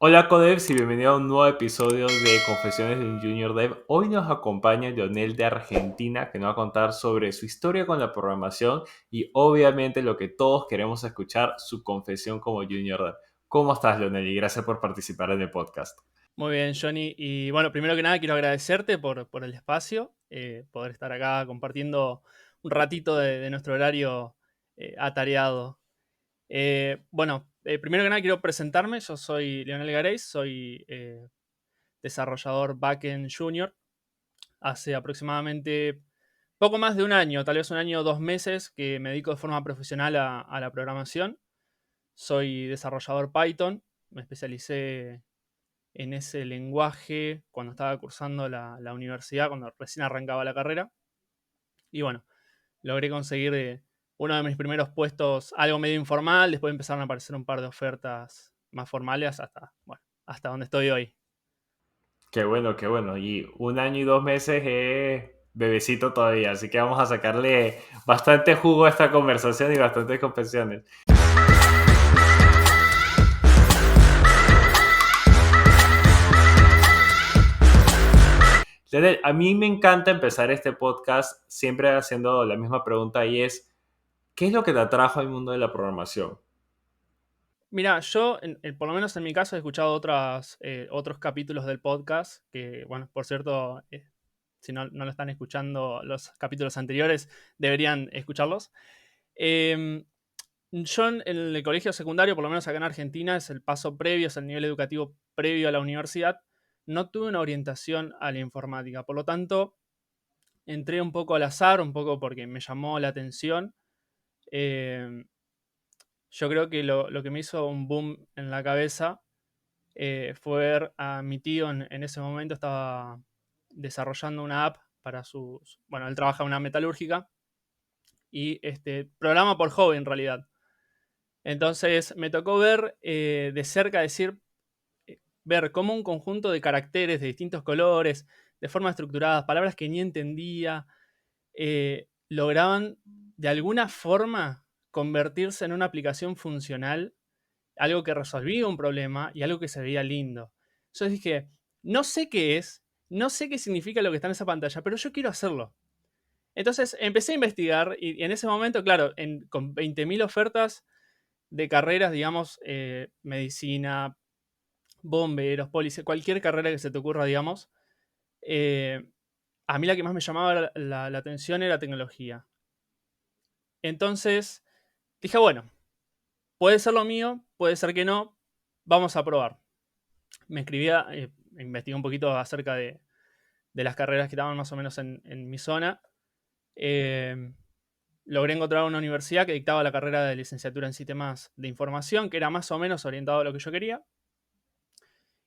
Hola Codevs y bienvenido a un nuevo episodio de Confesiones de un Junior Dev. Hoy nos acompaña Leonel de Argentina, que nos va a contar sobre su historia con la programación y obviamente lo que todos queremos escuchar, su confesión como Junior Dev. ¿Cómo estás, Leonel? Y gracias por participar en el podcast. Muy bien, Johnny. Y bueno, primero que nada quiero agradecerte por el espacio, poder estar acá compartiendo un ratito de nuestro horario atareado. Primero que nada quiero presentarme. Yo soy Leonel Gareis, soy desarrollador backend junior. Hace aproximadamente poco más de un año, tal vez un año o 2 meses, que me dedico de forma profesional a la programación. Soy desarrollador Python, me especialicé en ese lenguaje cuando estaba cursando la universidad, cuando recién arrancaba la carrera. Y bueno, logré conseguir uno de mis primeros puestos algo medio informal, después empezaron a aparecer un par de ofertas más formales hasta donde estoy hoy. Qué bueno, qué bueno. Y un año y 2 meses es bebecito todavía, así que vamos a sacarle bastante jugo a esta conversación y bastantes confesiones. Leonel, a mí me encanta empezar este podcast siempre haciendo la misma pregunta y es, ¿qué es lo que te atrajo al mundo de la programación? Mira, yo, por lo menos en mi caso, he escuchado otros capítulos del podcast, que, bueno, por cierto, si no lo están escuchando los capítulos anteriores, deberían escucharlos. Em, Yo en el colegio secundario, por lo menos acá en Argentina, es el paso previo, es el nivel educativo previo a la universidad. No tuve una orientación a la informática, por lo tanto, entré un poco al azar, un poco porque me llamó la atención. Eh, yo creo que lo que me hizo un boom en la cabeza fue ver a mi tío en ese momento, estaba desarrollando una app para bueno, él trabaja en una metalúrgica y programa por hobby en realidad. Entonces me tocó ver de cerca, ver cómo un conjunto de caracteres de distintos colores, de forma estructurada, palabras que ni entendía, lograban de alguna forma convertirse en una aplicación funcional, algo que resolvía un problema y algo que se veía lindo. Entonces dije, no sé qué es, no sé qué significa lo que está en esa pantalla, pero yo quiero hacerlo. Entonces empecé a investigar y en ese momento, claro, con 20.000 ofertas de carreras, digamos, medicina, bomberos, policía, cualquier carrera que se te ocurra, digamos. eh, a mí la que más me llamaba la atención era tecnología. Entonces dije, bueno, puede ser lo mío, puede ser que no, vamos a probar. Me escribía, investigué un poquito acerca de las carreras que estaban más o menos en mi zona. Eh, Logré encontrar una universidad que dictaba la carrera de licenciatura en sistemas de información, que era más o menos orientado a lo que yo quería.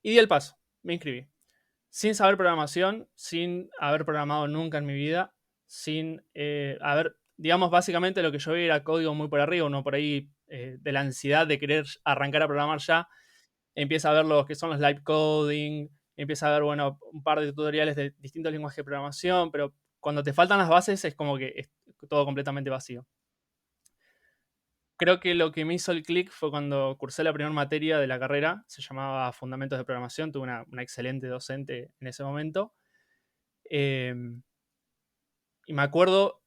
Y di el paso, me inscribí. Sin saber programación, sin haber programado nunca en mi vida, sin haber, digamos, básicamente lo que yo vi era código muy por arriba, uno por ahí de la ansiedad de querer arrancar a programar ya, empieza a ver lo que son los live coding, empieza a ver, bueno, un par de tutoriales de distintos lenguajes de programación, pero cuando te faltan las bases es como que es todo completamente vacío. Creo que lo que me hizo el clic fue cuando cursé la primera materia de la carrera, se llamaba Fundamentos de Programación, tuve una excelente docente en ese momento. Eh, y me acuerdo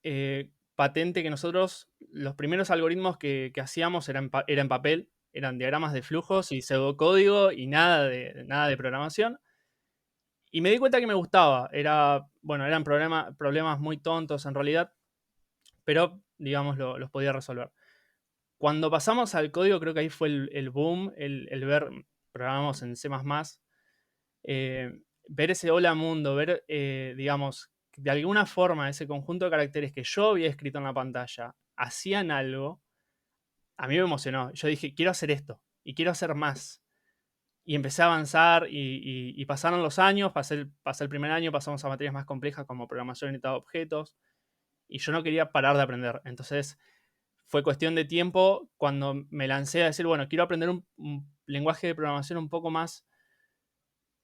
patente que nosotros, los primeros algoritmos que hacíamos era en papel, eran diagramas de flujos y pseudocódigo y nada de programación. Y me di cuenta que me gustaba. Bueno, eran problemas muy tontos en realidad, pero digamos los podía resolver. Cuando pasamos al código, creo que ahí fue el boom, el ver, programamos en C++, ver ese hola mundo, ver, digamos, de alguna forma ese conjunto de caracteres que yo había escrito en la pantalla hacían algo, a mí me emocionó. Yo dije, quiero hacer esto y quiero hacer más. Y empecé a avanzar y pasaron los años, pasé el primer año, pasamos a materias más complejas como programación orientada a objetos y yo no quería parar de aprender. Entonces fue cuestión de tiempo cuando me lancé a decir, bueno, quiero aprender un lenguaje de programación un poco más.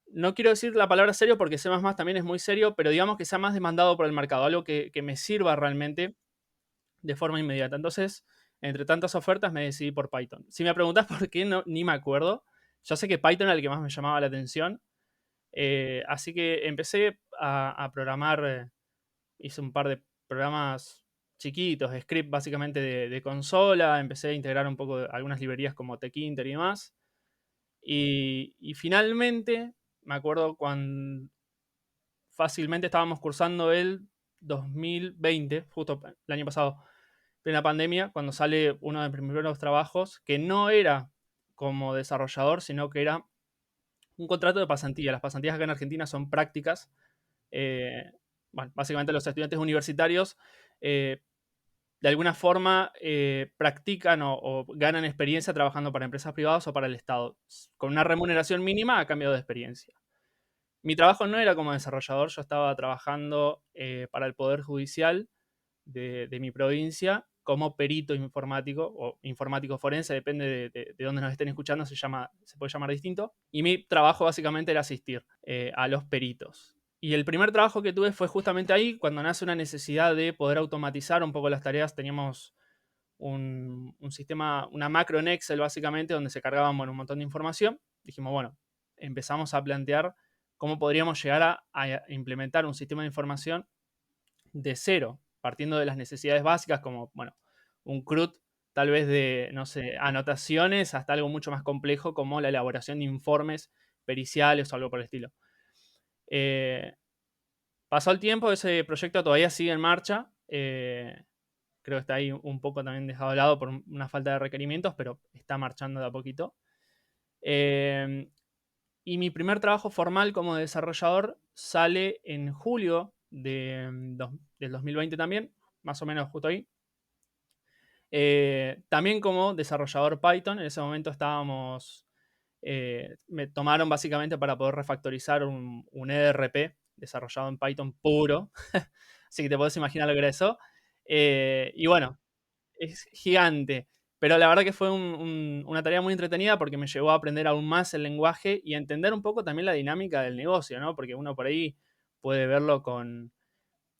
No quiero decir la palabra serio porque C++ también es muy serio, pero digamos que sea más demandado por el mercado, algo que me sirva realmente de forma inmediata. Entonces, entre tantas ofertas me decidí por Python. Si me preguntás por qué, no, ni me acuerdo. yo sé que Python era el que más me llamaba la atención, así que empecé a programar, hice un par de programas chiquitos, script básicamente de consola, empecé a integrar un poco de algunas librerías como Tkinter y demás. Y finalmente, me acuerdo cuando fácilmente estábamos cursando el 2020, justo el año pasado, plena pandemia, cuando sale uno de mis primeros trabajos, que no era como desarrollador, sino que era un contrato de pasantía. Las pasantías acá en Argentina son prácticas. eh, bueno, básicamente los estudiantes universitarios eh, de alguna forma practican o ganan experiencia trabajando para empresas privadas o para el Estado, con una remuneración mínima a cambio de experiencia. Mi trabajo no era como desarrollador, yo estaba trabajando para el Poder Judicial de mi provincia como perito informático o informático forense, depende de dónde nos estén escuchando, se puede llamar distinto. Y mi trabajo básicamente era asistir a los peritos. Y el primer trabajo que tuve fue justamente ahí, cuando nace una necesidad de poder automatizar un poco las tareas. Teníamos un sistema, una macro en Excel básicamente, donde se cargaban un montón de información. Dijimos, bueno, empezamos a plantear cómo podríamos llegar a implementar un sistema de información de cero, partiendo de las necesidades básicas como, bueno, un CRUD tal vez de, no sé, anotaciones hasta algo mucho más complejo como la elaboración de informes periciales o algo por el estilo. Pasó el tiempo, ese proyecto todavía sigue en marcha. Creo que está ahí un poco también dejado de lado por una falta de requerimientos, pero está marchando de a poquito. Y mi primer trabajo formal como desarrollador sale en julio del 2020 también, más o menos justo ahí. También como desarrollador Python, en ese momento me tomaron básicamente para poder refactorizar un ERP desarrollado en Python puro, así que te puedes imaginar lo que era eso. Y bueno, es gigante, pero la verdad que fue una tarea muy entretenida porque me llevó a aprender aún más el lenguaje y a entender un poco también la dinámica del negocio, ¿no? Porque uno por ahí puede verlo con,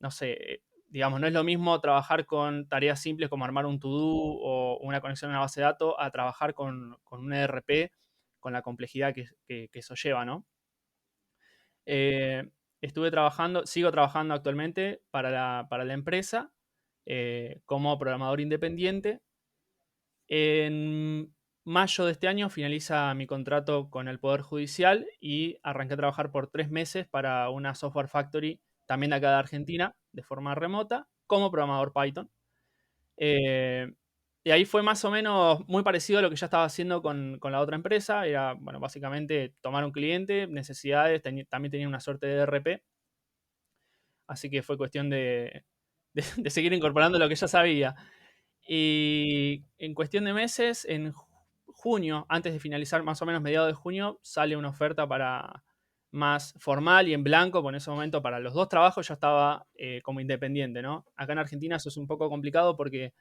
no sé, digamos, no es lo mismo trabajar con tareas simples como armar un to-do o una conexión a una base de datos a trabajar con un ERP, con la complejidad que eso lleva, ¿no? Estuve trabajando, sigo trabajando actualmente para la empresa como programador independiente. En mayo de este año finaliza mi contrato con el Poder Judicial y arranqué a trabajar por 3 meses para una software factory también de acá de Argentina, de forma remota, como programador Python. Eh, y ahí fue más o menos muy parecido a lo que ya estaba haciendo con la otra empresa. Era, bueno, básicamente tomar un cliente, necesidades, también tenía una suerte de ERP. Así que fue cuestión de seguir incorporando lo que ya sabía. Y en cuestión de meses, en junio, antes de finalizar, más o menos mediados de junio, sale una oferta para más formal y en blanco, por ese momento para los dos trabajos ya estaba como independiente, ¿no? Acá en Argentina eso es un poco complicado porque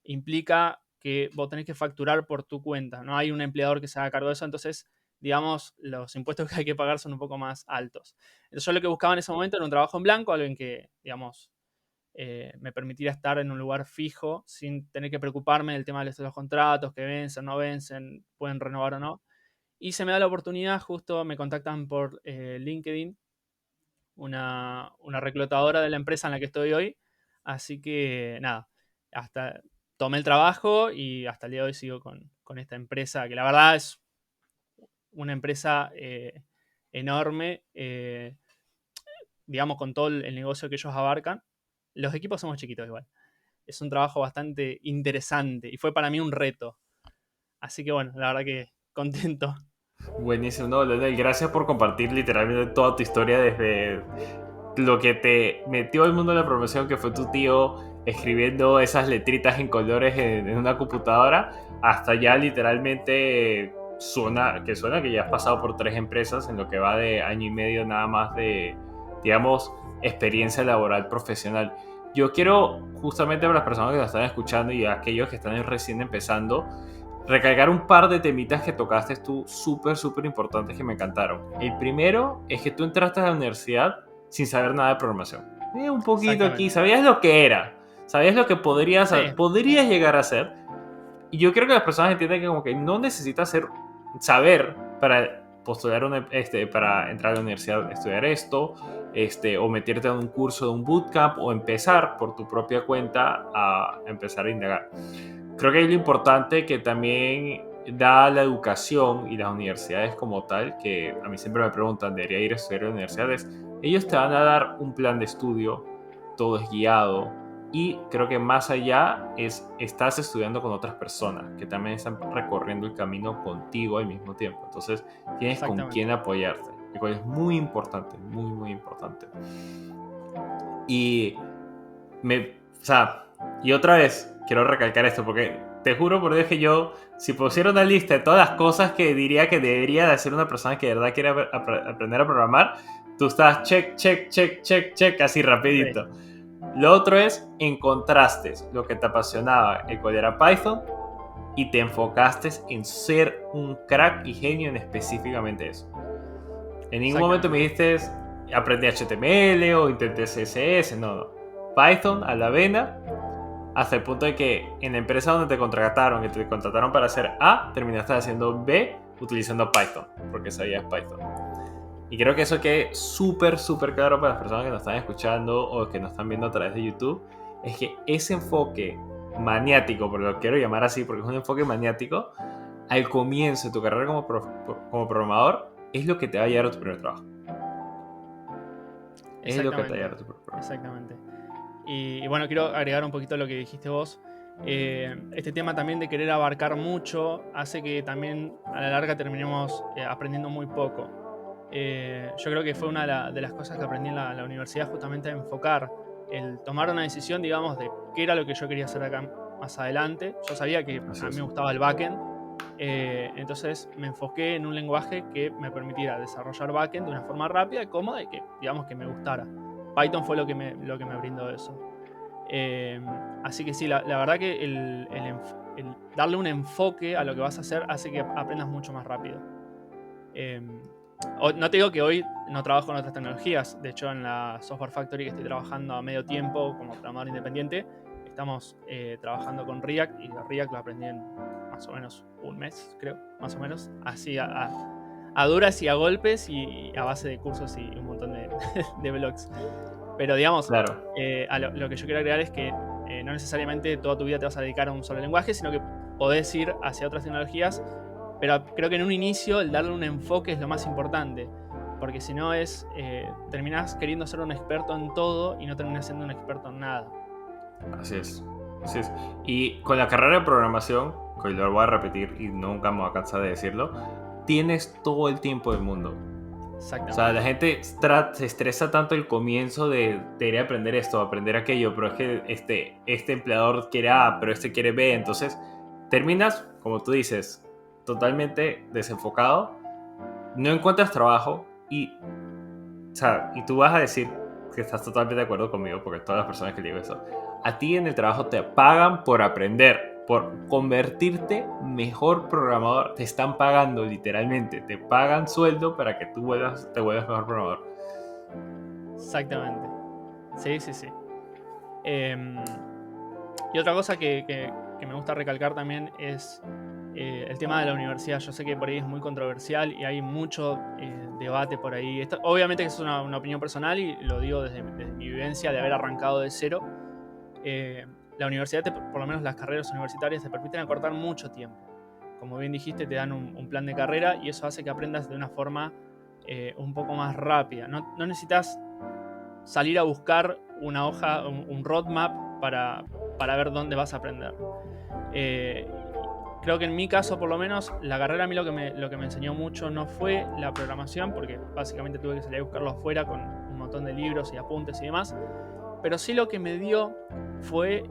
implica que vos tenés que facturar por tu cuenta, no hay un empleador que se haga cargo de eso, entonces, digamos, los impuestos que hay que pagar son un poco más altos. Entonces yo lo que buscaba en ese momento era un trabajo en blanco, algo en que, digamos, me permitiera estar en un lugar fijo sin tener que preocuparme del tema de los contratos, que vencen, no vencen, pueden renovar o no. Y se me da la oportunidad, justo me contactan por LinkedIn, una reclutadora de la empresa en la que estoy hoy. Así que nada, hasta tomé el trabajo y hasta el día de hoy sigo con esta empresa, que la verdad es una empresa enorme, digamos, con todo el negocio que ellos abarcan. Los equipos somos chiquitos igual. Es un trabajo bastante interesante y fue para mí un reto. Así que bueno, la verdad que contento. Buenísimo, no, Leonel, gracias por compartir literalmente toda tu historia desde lo que te metió al mundo de la programación, que fue tu tío escribiendo esas letritas en colores en una computadora, hasta ya literalmente suena que ya has pasado por 3 empresas en lo que va de año y medio nada más de, digamos, experiencia laboral profesional. Yo quiero justamente para las personas que lo están escuchando y aquellos que están recién empezando, recalcar un par de temitas que tocaste tú súper importantes que me encantaron. El primero es que tú entraste a la universidad sin saber nada de programación. Un poquito aquí, Exactamente. sabías lo que era, sabías lo que Sí, podrías llegar a ser. Y yo creo que las personas entienden que como que no necesitas saber para postular para entrar a la universidad a estudiar esto, o meterte en un curso de un bootcamp, o empezar por tu propia cuenta a empezar a indagar. Creo que hay lo importante que también da la educación y las universidades como tal, que a mí siempre me preguntan, ¿debería ir a estudiar a universidades? Ellos te van a dar un plan de estudio, todo es guiado, y creo que más allá estás estudiando con otras personas que también están recorriendo el camino contigo al mismo tiempo. Entonces tienes con Exactamente. quién apoyarte, lo cual es muy importante, muy, muy importante. Y o sea, y otra vez quiero recalcar esto porque te juro por Dios que yo, si pusiera una lista de todas las cosas que diría que debería de hacer una persona que de verdad quiere aprender a programar, tú estás check, check, check, check, check, así Sí, rapidito. Lo otro es, encontraste lo que te apasionaba, el cual era Python, y te enfocaste en ser un crack y genio en específicamente eso. En ningún momento me exactamente. dijiste, aprendí HTML o intenté CSS, no, no. Python a la vena, hasta el punto de que en la empresa donde que te contrataron para hacer A, terminaste haciendo B utilizando Python, porque sabías Python. Y creo que eso quede súper, súper claro para las personas que nos están escuchando o que nos están viendo a través de YouTube, es que ese enfoque maniático, porque lo quiero llamar así, porque es un enfoque maniático, al comienzo de tu carrera como programador, es lo que te va a llevar a tu primer trabajo. Es lo que te va a llevar Exactamente. a tu primer trabajo. Exactamente. Y bueno, quiero agregar un poquito lo que dijiste vos. Este tema también de querer abarcar mucho hace que también a la larga terminemos aprendiendo muy poco. Yo creo que fue una de las cosas que aprendí en la universidad, justamente a enfocar, el tomar una decisión, digamos, de qué era lo que yo quería hacer acá más adelante. Yo sabía que Así a mí me es. gustaba el backend, entonces me enfoqué en un lenguaje que me permitiera desarrollar backend de una forma rápida y cómoda y que, digamos, que me gustara. Python fue lo que me brindó eso. Así que sí, la verdad que el darle un enfoque a lo que vas a hacer hace que aprendas mucho más rápido. No te digo que hoy no trabajo con otras tecnologías. De hecho, en la Software Factory que estoy trabajando a medio tiempo como programador independiente, estamos trabajando con React, y React lo aprendí en más o menos un mes, creo, más o menos. Así a duras y a golpes y a base de cursos y un montón de blogs. Pero digamos, Claro. lo que yo quiero agregar es que no necesariamente toda tu vida te vas a dedicar a un solo lenguaje, sino que podés ir hacia otras tecnologías, pero creo que en un inicio el darle un enfoque es lo más importante, porque si no terminás queriendo ser un experto en todo y no terminás siendo un experto en nada. Así es. Así es. Y con la carrera de programación, que lo voy a repetir y nunca me voy a cansar de decirlo, tienes todo el tiempo del mundo. O sea, la Exactamente. gente se estresa tanto el comienzo de debería aprender esto, aprender aquello, pero es que este empleador quiere A, pero este quiere B, entonces terminas, como tú dices, totalmente desenfocado, no encuentras trabajo o sea, y tú vas a decir que estás totalmente de acuerdo conmigo, porque todas las personas que le digo eso, a ti en el trabajo te pagan por aprender, por convertirte mejor programador. Te están pagando literalmente, te pagan sueldo para que te vuelvas mejor programador. Exactamente. Sí, sí, sí. Y otra cosa que me gusta recalcar también es el tema de la universidad. Yo sé que por ahí es muy controversial y hay mucho debate por ahí. Obviamente que es una opinión personal y lo digo desde mi vivencia de haber arrancado de cero. Eh, la universidad, por lo menos las carreras universitarias, te permiten acortar mucho tiempo. Como bien dijiste, te dan un plan de carrera y eso hace que aprendas de una forma un poco más rápida. No necesitas salir a buscar una hoja, un roadmap para ver dónde vas a aprender. Eh, Creo que en mi caso, por lo menos, la carrera a mí lo que me enseñó mucho no fue la programación, porque básicamente tuve que salir a buscarlo afuera con un montón de libros y apuntes y demás, pero sí lo que me dio fue,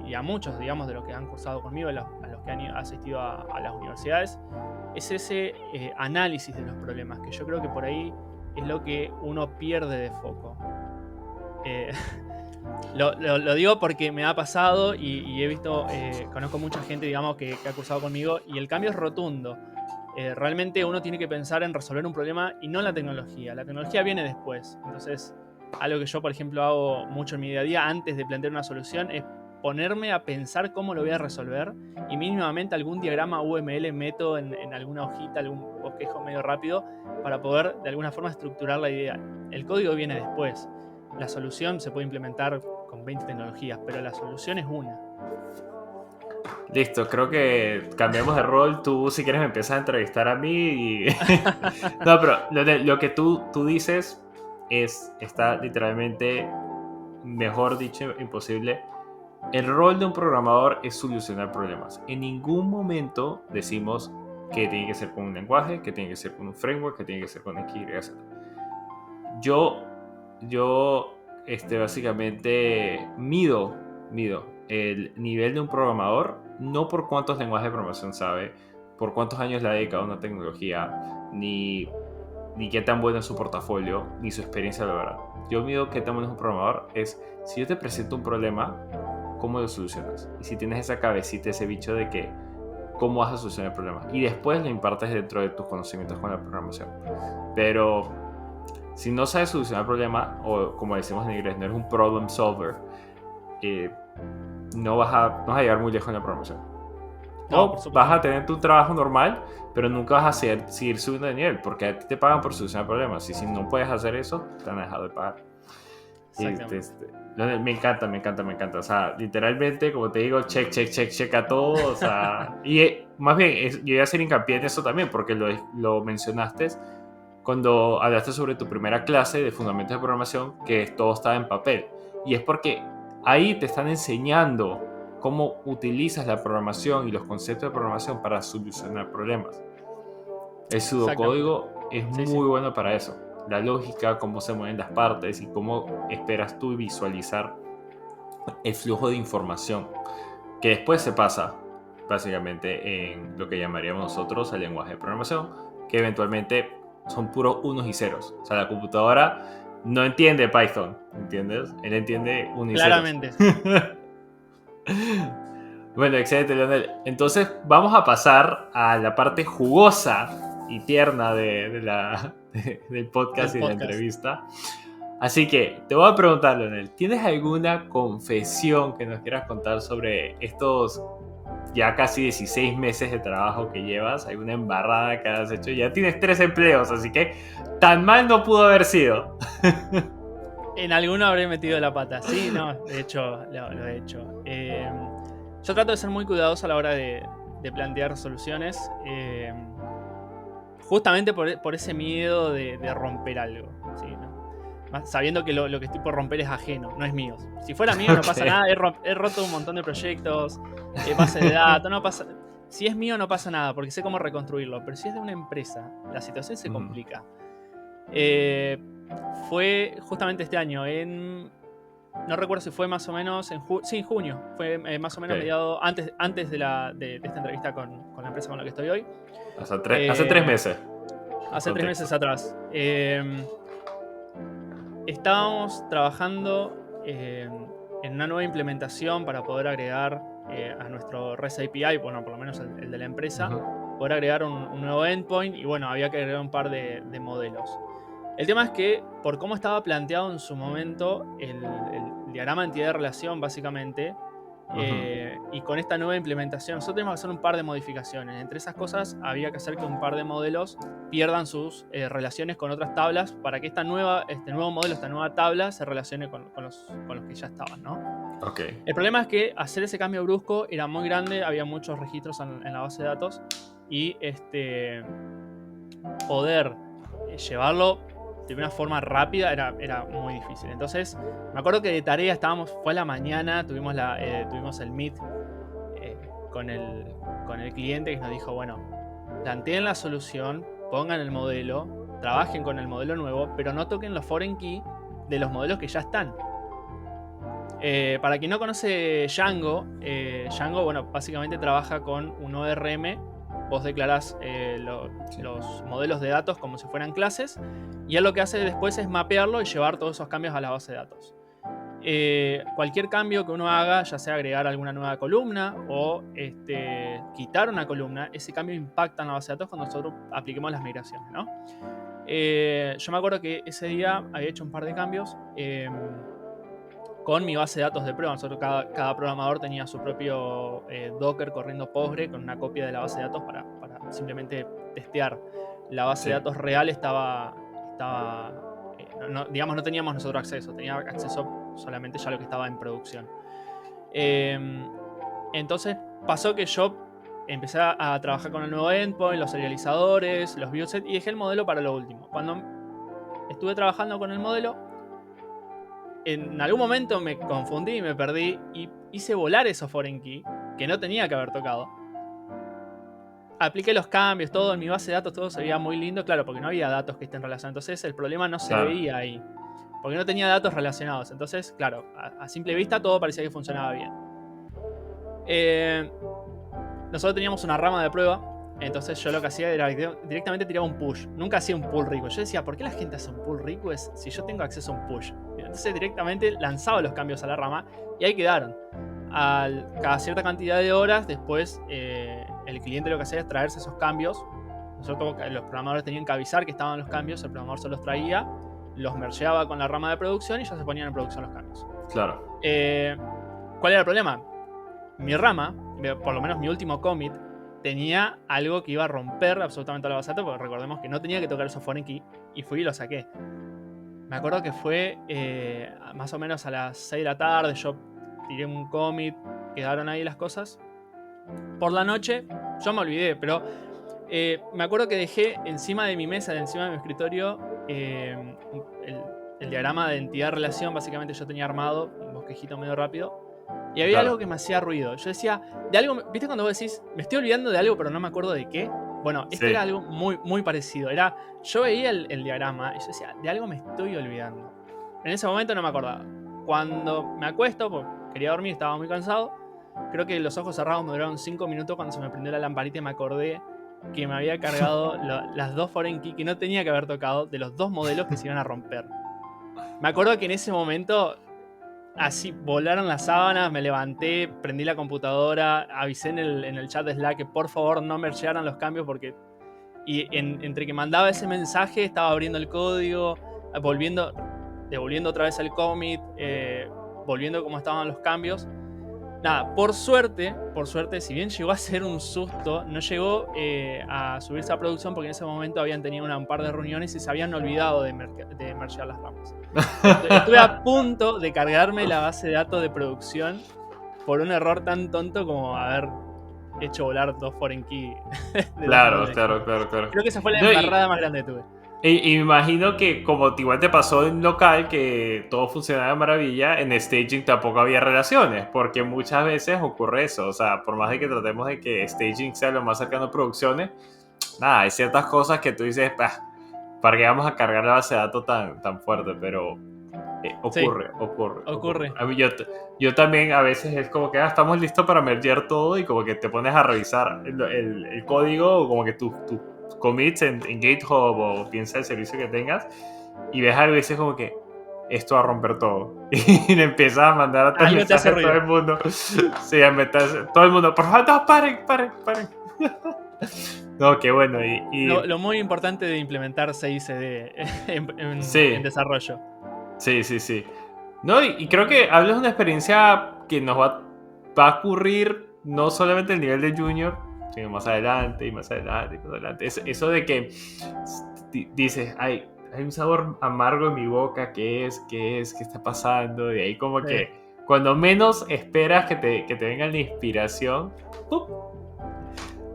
y a muchos, digamos, de los que han cursado conmigo, a los que han asistido a las universidades, es ese análisis de los problemas, que yo creo que por ahí es lo que uno pierde de foco. Eh, lo digo porque me ha pasado y he visto, conozco mucha gente, digamos, que ha cursado conmigo y el cambio es rotundo. Realmente uno tiene que pensar en resolver un problema y no la tecnología. La tecnología viene después. Entonces, algo que yo, por ejemplo, hago mucho en mi día a día antes de plantear una solución es ponerme a pensar cómo lo voy a resolver y mínimamente algún diagrama UML meto en alguna hojita, algún bosquejo medio rápido para poder de alguna forma estructurar la idea. El código viene después. La solución se puede implementar con 20 tecnologías, pero la solución es una. Listo, creo que cambiamos de rol. Tú, si quieres, me empiezas a entrevistar a mí. No, pero lo que tú dices está literalmente, mejor dicho, imposible. El rol de un programador es solucionar problemas. En ningún momento decimos que tiene que ser con un lenguaje, que tiene que ser con un framework, que tiene que ser con X, Y, Z. Yo, básicamente mido el nivel de un programador no por cuántos lenguajes de programación sabe, por cuántos años le ha dedicado a una tecnología, ni qué tan bueno es su portafolio, ni su experiencia laboral. Yo mido qué tan bueno es un programador es si yo te presento un problema, cómo lo solucionas. Y si tienes esa cabecita, ese bicho de que cómo vas a solucionar el problema. Y después lo impartes dentro de tus conocimientos con la programación. Pero si no sabes solucionar el problema, o como decimos en inglés, no eres un problem solver, eh, no vas a llegar muy lejos en la programación. No, por O vas supuesto. a tener tu trabajo normal, pero nunca vas a seguir subiendo de nivel, porque a ti te pagan por solucionar problemas. Y si no puedes hacer eso, te van a dejar de pagar. Exactamente. Me encanta, me encanta, me encanta. O sea, literalmente, como te digo, check a todo. O sea, y más bien, yo voy a hacer hincapié en eso también, porque lo mencionaste cuando hablaste sobre tu primera clase de fundamentos de programación, que todo estaba en papel. Y es porque ahí te están enseñando cómo utilizas la programación y los conceptos de programación para solucionar problemas. El Exactamente. pseudocódigo es Sí, sí. muy bueno para eso. La lógica, cómo se mueven las partes y cómo esperas tú visualizar el flujo de información, que después se pasa básicamente en lo que llamaríamos nosotros el lenguaje de programación, que eventualmente son puros unos y ceros. O sea, la computadora no entiende Python, ¿entiendes? Él entiende unos y ceros. Claramente. Bueno, excelente, Leonel. Entonces vamos a pasar a la parte jugosa y tierna del podcast Del y de la podcast. entrevista. Así que te voy a preguntar, Leonel, ¿tienes alguna confesión que nos quieras contar sobre estos ya casi 16 meses de trabajo que llevas? ¿Alguna embarrada que has hecho? Ya tienes 3 empleos, así que tan mal no pudo haber sido. En alguno habré metido la pata. Sí, no, de hecho, lo he hecho. Yo trato de ser muy cuidadoso a la hora de plantear soluciones. Justamente por ese miedo de romper algo. ¿Sí? ¿No? Sabiendo que lo que estoy por romper es ajeno, no es mío. Si fuera mío no pasa Ok. nada. He roto un montón de proyectos, base de datos, no pasa. Si es mío no pasa nada, porque sé cómo reconstruirlo. Pero si es de una empresa, la situación se Ujú. complica. Eh, Fue justamente este año, no recuerdo si fue más o menos en junio. Fue más o Ok. menos mediado antes de esta entrevista con la empresa con la que estoy hoy. Hace 3 Eh, meses, en Hace 3 meses contexto. atrás. Estábamos trabajando en una nueva implementación para poder agregar a nuestro REST API, bueno, por lo menos el de la empresa, Ujú. poder agregar un nuevo endpoint y bueno, había que agregar un par de modelos. El tema es que, por cómo estaba planteado en su momento el diagrama de entidad de relación, básicamente, Ujú. y con esta nueva implementación, nosotros tenemos que hacer un par de modificaciones. Entre esas cosas, había que hacer que un par de modelos pierdan sus relaciones con otras tablas para que este nuevo modelo, esta nueva tabla, se relacione con los que ya estaban, ¿no? Ok. El problema es que hacer ese cambio brusco era muy grande, había muchos registros en la base de datos y poder llevarlo de una forma rápida era muy difícil. Entonces, me acuerdo que de tarea fue a la mañana, tuvimos el meet eh, con, el, con el cliente que nos dijo, bueno, planteen la solución, pongan el modelo, trabajen con el modelo nuevo, pero no toquen los foreign key de los modelos que ya están. Para quien no conoce Django, Django, bueno, básicamente trabaja con un ORM. Vos declarás Sí. los modelos de datos como si fueran clases, y él lo que hace después es mapearlo y llevar todos esos cambios a la base de datos. Cualquier cambio que uno haga, ya sea agregar alguna nueva columna o quitar una columna, ese cambio impacta en la base de datos cuando nosotros apliquemos las migraciones, ¿no? Yo me acuerdo que ese día había hecho un par de cambios. con mi base de datos de prueba. Nosotros, cada programador tenía su propio Docker corriendo Postgre con una copia de la base de datos para simplemente testear. La base de Sí, datos real estaba digamos, no teníamos nosotros acceso, tenía acceso solamente ya a lo que estaba en producción. Entonces pasó que yo empecé a trabajar con el nuevo endpoint, los serializadores, los viewsets, y dejé el modelo para lo último. Cuando estuve trabajando con el modelo, en algún momento me confundí y me perdí y hice volar esos foreign key que no tenía que haber tocado. Apliqué los cambios, todo en mi base de datos, todo se veía muy lindo, claro, porque no había datos que estén relacionados. Entonces el problema no se claro, veía ahí, porque no tenía datos relacionados. Entonces, claro, a simple vista todo parecía que funcionaba bien. Nosotros teníamos una rama de prueba, entonces yo lo que hacía era directamente tiraba un push. Nunca hacía un pull request. Yo decía, ¿por qué la gente hace un pull request si yo tengo acceso a un push? Entonces directamente lanzaba los cambios a la rama y ahí quedaron. Cada cierta cantidad de horas, después el cliente lo que hacía es traerse esos cambios. Nosotros, los programadores tenían que avisar que estaban los cambios, el programador se los traía, los mergeaba con la rama de producción y ya se ponían en producción los cambios. claro. ¿Cuál era el problema? Mi rama, por lo menos mi último commit, tenía algo que iba a romper absolutamente la base de datos, porque recordemos que no tenía que tocar esos foreign key, y fui y lo saqué. Me acuerdo que fue más o menos a las 6 de la tarde, yo tiré un commit, quedaron ahí las cosas. Por la noche, yo me olvidé, pero me acuerdo que dejé encima de mi mesa, encima de mi escritorio, el diagrama de entidad-relación. Básicamente yo tenía armado un bosquejito medio rápido. Y había algo Claro, que me hacía ruido. Yo decía, de algo, ¿viste cuando vos decís, me estoy olvidando de algo pero no me acuerdo de qué? Bueno, esto era sí, algo muy, muy parecido. Yo veía el diagrama y yo decía, de algo me estoy olvidando. En ese momento no me acordaba. Cuando me acuesto, porque quería dormir, estaba muy cansado, creo que los ojos cerrados me duraron 5 minutos cuando se me prendió la lamparita y me acordé que me había cargado las dos foreign key que no tenía que haber tocado de los dos modelos que se iban a romper. Me acuerdo que en ese momento así volaron las sábanas, me levanté, prendí la computadora, avisé en el chat de Slack que por favor no mergearan los cambios porque... Y entre que mandaba ese mensaje estaba abriendo el código, devolviendo otra vez el commit, volviendo como estaban los cambios. Nada, por suerte, si bien llegó a ser un susto, no llegó a subirse a producción porque en ese momento habían tenido un par de reuniones y se habían olvidado de mergear las ramas. Estuve a punto de cargarme la base de datos de producción por un error tan tonto como haber hecho volar dos foreign key de dos claro, modelos. claro, claro, claro. Creo que esa fue la No, embarrada más grande que tuve. y me imagino que como igual te pasó en local, que todo funcionaba de maravilla, en staging tampoco había relaciones, porque muchas veces ocurre eso. O sea, por más de que tratemos de que staging sea lo más cercano a producciones, nada, hay ciertas cosas que tú dices, "Bah, ¿para qué vamos a cargar la base de datos tan fuerte?" Pero Sí, ocurre. ocurre. A mí, yo también a veces es como que estamos listos para mergear todo y como que te pones a revisar el código o como que tus commits en GitHub o piensa el servicio que tengas y ves algo y dices como que esto va a romper todo. Y le empiezas a mandar a tal Ahí no te hace mensaje a todo ruido. el mundo. Sí, todo el mundo, por favor, no, paren, paren, paren. No, qué bueno. Lo muy importante de implementar CICD en Sí, desarrollo. sí, sí, sí. No, y creo que hablas de una experiencia que va a ocurrir no solamente el nivel de junior, sino más adelante y más adelante y más adelante. Eso de que dices, hay un sabor amargo en mi boca, ¿qué está pasando? Y ahí como Sí. que cuando menos esperas que te venga la inspiración, ¡pup!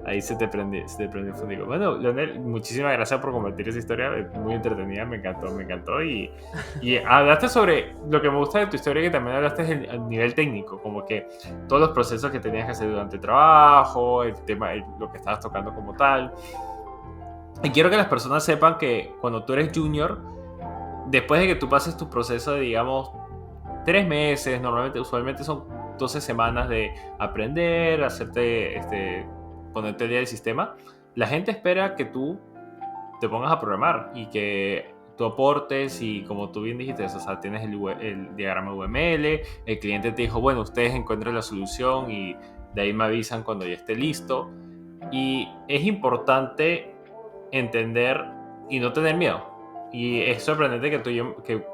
Ahí se te prende el fundido. Bueno, Leonel, muchísimas gracias por compartir esa historia, es muy entretenida, me encantó, me encantó. Y hablaste sobre lo que me gusta de tu historia, que también hablaste del nivel técnico, como que todos los procesos que tenías que hacer durante el trabajo, el tema, lo que estabas tocando como tal. Y quiero que las personas sepan que cuando tú eres junior, después de que tú pases tu proceso de, digamos, 3 meses, usualmente son 12 semanas de aprender, ponerte al día del sistema, la gente espera que tú te pongas a programar y que tú aportes y como tú bien dijiste, o sea, tienes el diagrama UML, el cliente te dijo, bueno, ustedes encuentren la solución y de ahí me avisan cuando ya esté listo. Y es importante entender y no tener miedo. Y es sorprendente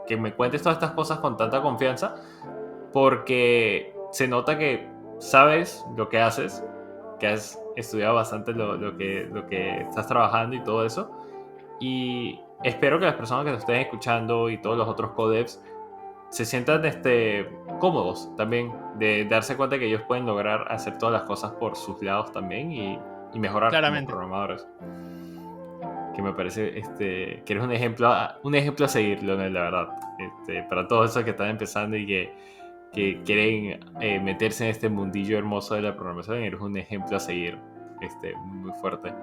que me cuentes todas estas cosas con tanta confianza, porque se nota que sabes lo que haces, que has estudiado bastante lo que estás trabajando y todo eso. Y espero que las personas que nos estén escuchando y todos los otros codeps se sientan cómodos también de darse cuenta que ellos pueden lograr hacer todas las cosas por sus lados también y mejorar como Claramente. programadores. Que me parece que eres un ejemplo a seguir, Leonel, la verdad. Para todos esos que están empezando y que quieren meterse en este mundillo hermoso de la programación, eres un ejemplo a seguir muy fuerte.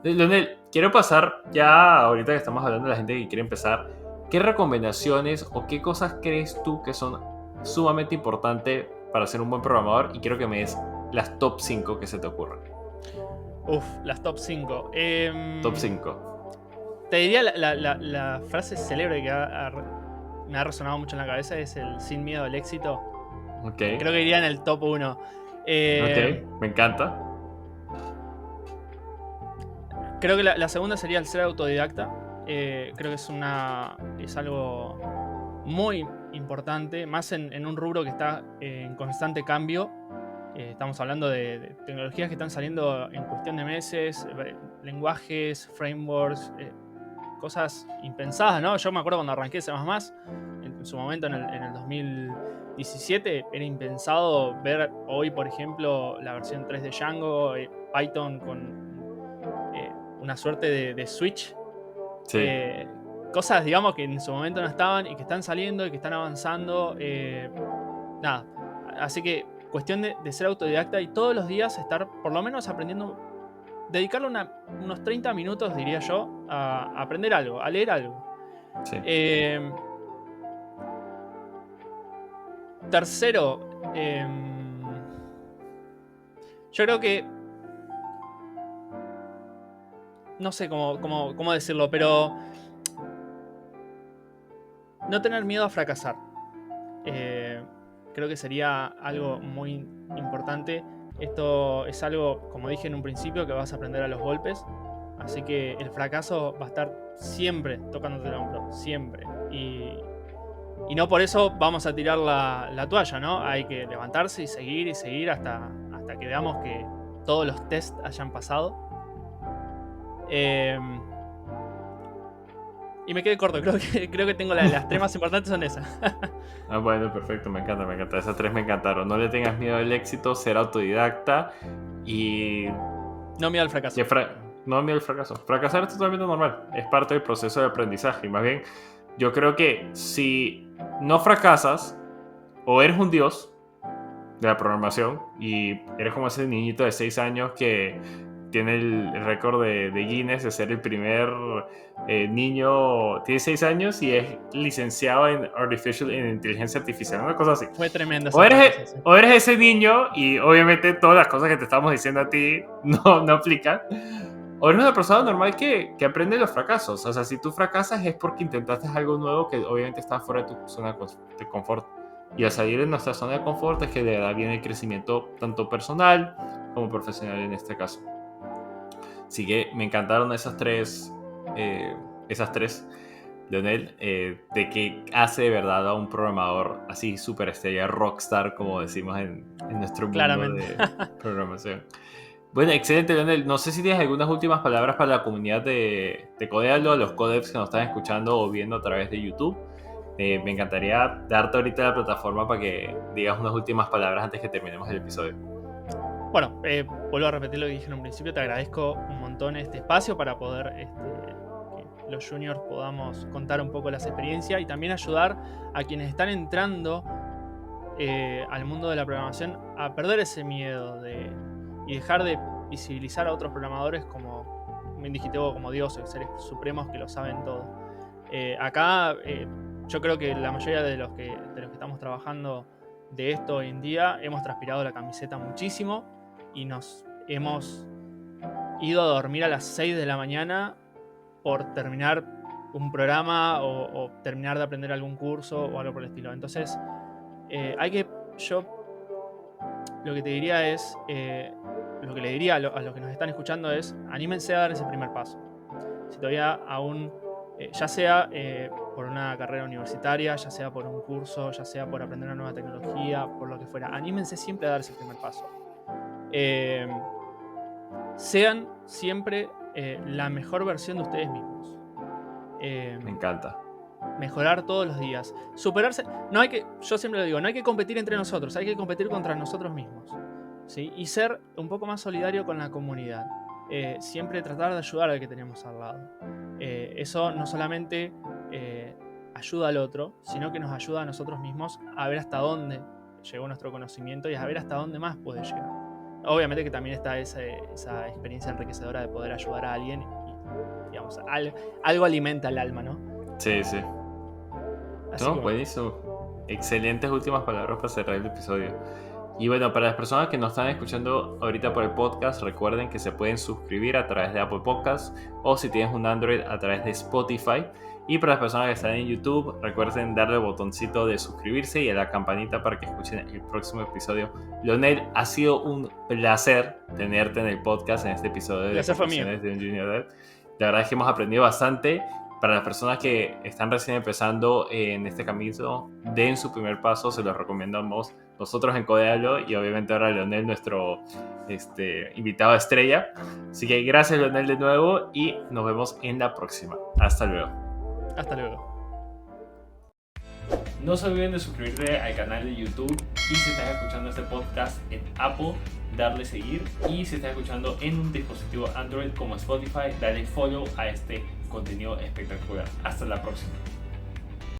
Leonel, quiero pasar ya, ahorita que estamos hablando de la gente que quiere empezar, ¿qué recomendaciones o qué cosas crees tú que son sumamente importantes para ser un buen programador? Y quiero que me des las top 5 que se te ocurran. Uf, las top 5. Top 5. Te diría la frase célebre que me ha resonado mucho en la cabeza es el sin miedo al éxito. Ok, Creo que iría en el top 1. ok, me encanta. Creo que la segunda sería el ser autodidacta. Creo que es algo muy importante, más en un rubro que está en constante cambio. Estamos hablando de tecnologías que están saliendo en cuestión de meses, lenguajes, frameworks, cosas impensadas, ¿no? Yo me acuerdo cuando arranqué C++, en su momento en el 2017, era impensado ver hoy, por ejemplo, la versión 3 de Django, Python con una suerte de switch. Sí. Eh, Cosas, digamos, que en su momento no estaban y que están saliendo y que están avanzando. Nada. Así que cuestión de ser autodidacta y todos los días estar por lo menos aprendiendo, dedicarle unos 30 minutos, diría yo, a aprender algo, a leer algo. Sí. Tercero, yo creo que, no sé cómo decirlo, pero no tener miedo a fracasar. Creo que sería algo muy importante. Esto es algo, como dije en un principio, que vas a aprender a los golpes. Así que el fracaso va a estar siempre tocándote el hombro, siempre. Y no por eso vamos a tirar la toalla, ¿no? Hay que levantarse y seguir hasta que veamos que todos los tests hayan pasado. Y me quedé corto, creo que tengo las tres más importantes son esas. Ah, bueno, perfecto, me encanta, me encanta. Esas tres me encantaron. No le tengas miedo al éxito, ser autodidacta y No miedo al fracaso. no miedo al fracaso. Fracasar es totalmente normal, es parte del proceso de aprendizaje. Y más bien, yo creo que si no fracasas, o eres un dios de la programación y eres como ese niñito de 6 años que tiene el récord de Guinness de ser el primer niño, tiene 6 años y es licenciado en inteligencia artificial, una cosa así. Fue tremenda O esa eres, frase, sí. o eres ese niño y obviamente todas las cosas que te estamos diciendo a ti no aplican. O eres una persona normal que aprende los fracasos. O sea, si tú fracasas es porque intentaste algo nuevo que obviamente está fuera de tu zona de confort. Y al salir de nuestra zona de confort es que de verdad viene el crecimiento tanto personal como profesional en este caso. Así que me encantaron esas tres, Leonel, de que hace de verdad a un programador así súper estrella, rockstar, como decimos en nuestro mundo Claramente. de programación. Bueno, excelente, Leonel. No sé si tienes algunas últimas palabras para la comunidad de Codealo, a los codeps que nos están escuchando o viendo a través de YouTube. Me encantaría darte ahorita la plataforma para que digas unas últimas palabras antes que terminemos el episodio. Bueno, vuelvo a repetir lo que dije en un principio. Te agradezco un montón este espacio para poder que los juniors podamos contar un poco las experiencias y también ayudar a quienes están entrando al mundo de la programación a perder ese miedo y dejar de visibilizar a otros programadores como, bien dijiste vos, como dioses, seres supremos que lo saben todo. Acá yo creo que la mayoría de los que estamos trabajando de esto hoy en día hemos transpirado la camiseta muchísimo y nos hemos ido a dormir a las 6 de la mañana por terminar un programa o terminar de aprender algún curso o algo por el estilo. Entonces, yo lo que te diría es, lo que le diría a los que nos están escuchando es, anímense a dar ese primer paso. Si todavía aún Ya sea por una carrera universitaria, ya sea por un curso, ya sea por aprender una nueva tecnología, por lo que fuera. Anímense siempre a dar ese primer paso. Eh, Sean siempre la mejor versión de ustedes mismos. Me encanta. Mejorar todos los días. Superarse. No hay que, yo siempre lo digo, no hay que competir entre nosotros, hay que competir contra nosotros mismos. ¿Sí? Y ser un poco más solidario con la comunidad. Siempre tratar de ayudar al que tenemos al lado. Eso no solamente ayuda al otro, sino que nos ayuda a nosotros mismos a ver hasta dónde llegó nuestro conocimiento y a ver hasta dónde más puede llegar. Obviamente que también está esa experiencia enriquecedora de poder ayudar a alguien y, digamos, algo alimenta el alma, ¿no? Sí, sí. Así No, que bueno. buenísimo. Excelentes últimas palabras para cerrar el episodio. Y bueno, para las personas que nos están escuchando ahorita por el podcast, recuerden que se pueden suscribir a través de Apple Podcasts o si tienes un Android a través de Spotify. Y para las personas que están en YouTube, recuerden darle el botoncito de suscribirse y a la campanita para que escuchen el próximo episodio. Leonel, ha sido un placer tenerte en el podcast en este episodio de Placer fue mío. Confesiones de un Junior Dev. La verdad es que hemos aprendido bastante. Para las personas que están recién empezando en este camino, den su primer paso, se los recomendamos nosotros en Codealo y obviamente ahora Leonel, nuestro invitado estrella. Así que gracias Leonel de nuevo y nos vemos en la próxima. Hasta luego. Hasta luego. No se olviden de suscribirte al canal de YouTube y si estás escuchando este podcast en Apple, darle seguir, y si estás escuchando en un dispositivo Android como Spotify, dale follow a este contenido espectacular. Hasta la próxima.